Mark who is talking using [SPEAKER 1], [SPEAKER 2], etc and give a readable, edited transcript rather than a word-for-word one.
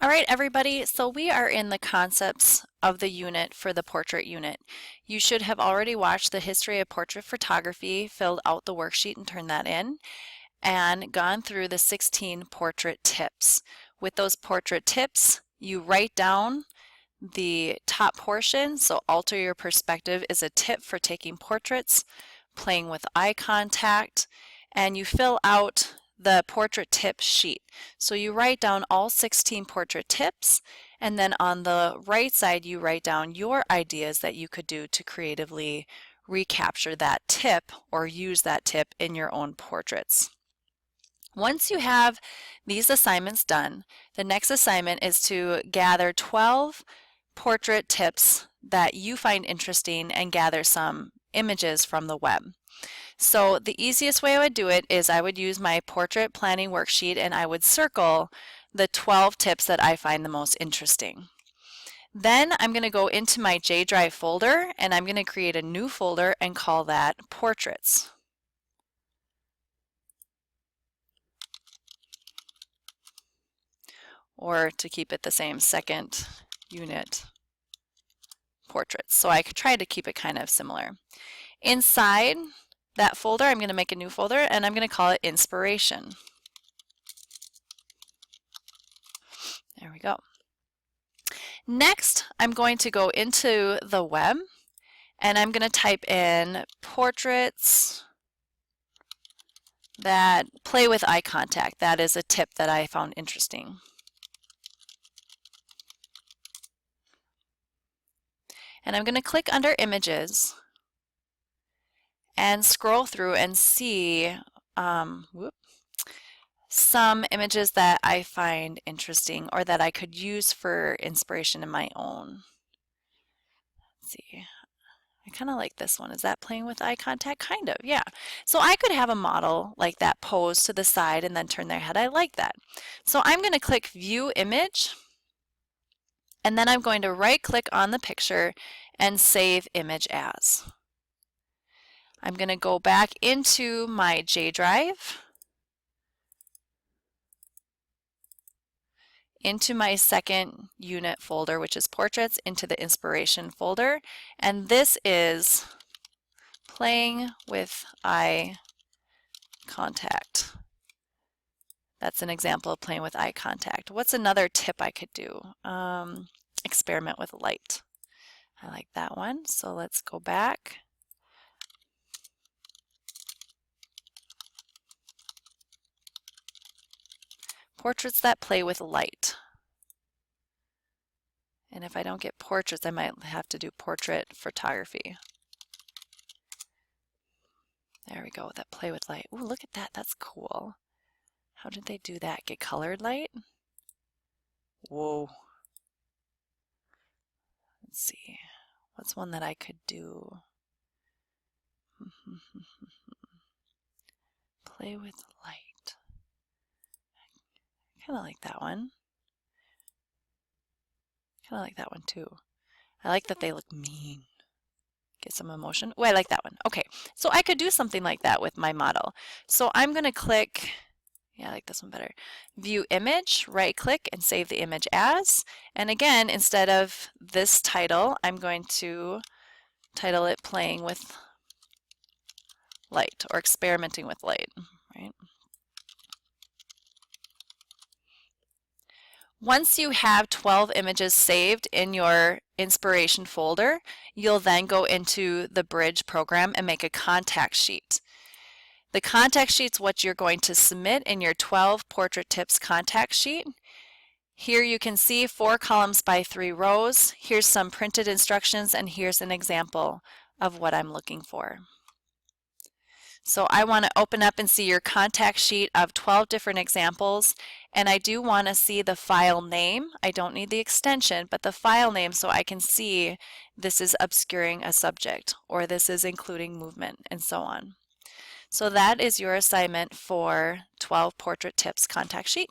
[SPEAKER 1] All right, everybody, so we are in the concepts of the unit for the portrait unit. You should have already watched the history of portrait photography, filled out the worksheet and turned that in, and gone through the 16 portrait tips. With those portrait tips, you write down the top portion, so alter your perspective is a tip for taking portraits, playing with eye contact, and you fill out the portrait tip sheet. So you write down all 16 portrait tips, and then on the right side you write down your ideas that you could do to creatively recapture that tip or use that tip in your own portraits. Once you have these assignments done, the next assignment is to gather 12 portrait tips that you find interesting and gather some images from the web. So the easiest way I would do it is I would use my portrait planning worksheet and I would circle the 12 tips that I find the most interesting. Then I'm going to go into my J Drive folder and I'm going to create a new folder and call that Portraits. Or to keep it the same, second unit Portraits. So I could try to keep it kind of similar. Inside that folder, I'm going to make a new folder and I'm going to call it Inspiration. There we go. Next, I'm going to go into the web and I'm going to type in portraits that play with eye contact. That is a tip that I found interesting. And I'm going to click under Images and scroll through and see some images that I find interesting or that I could use for inspiration in my own. Let's see. I kind of like this one. Is that playing with eye contact? Kind of, yeah. So I could have a model like that pose to the side and then turn their head. I like that. So I'm going to click View Image, and then I'm going to right-click on the picture and Save Image As. I'm going to go back into my J Drive, into my second unit folder, which is Portraits, into the Inspiration folder, and this is Playing with Eye Contact. That's an example of playing with eye contact. What's another tip I could do? Experiment with light. I like that one, so let's go back. Portraits that play with light. And if I don't get portraits, I might have to do portrait photography. There we go, that play with light. Ooh, look at that, that's cool. How did they do that? Get colored light? Whoa. Let's see, what's one that I could do? Play with light. I kind of like that one. Kind of like that one too. I like that they look mean. Get some emotion. Oh, I like that one. Okay, so I could do something like that with my model. So I'm going to click, yeah, I like this one better. View Image, right click and save the image as. And again, instead of this title, I'm going to title it Playing with Light or Experimenting with Light, right? Once you have 12 images saved in your inspiration folder, you'll then go into the Bridge program and make a contact sheet. The contact sheet's what you're going to submit in your 12 portrait tips contact sheet. Here you can see 4 columns by 3 rows. Here's some printed instructions and here's an example of what I'm looking for. So I want to open up and see your contact sheet of 12 different examples, and I do want to see the file name. I don't need the extension, but the file name so I can see this is obscuring a subject or this is including movement and so on. So that is your assignment for 12 Portrait Tips contact sheet.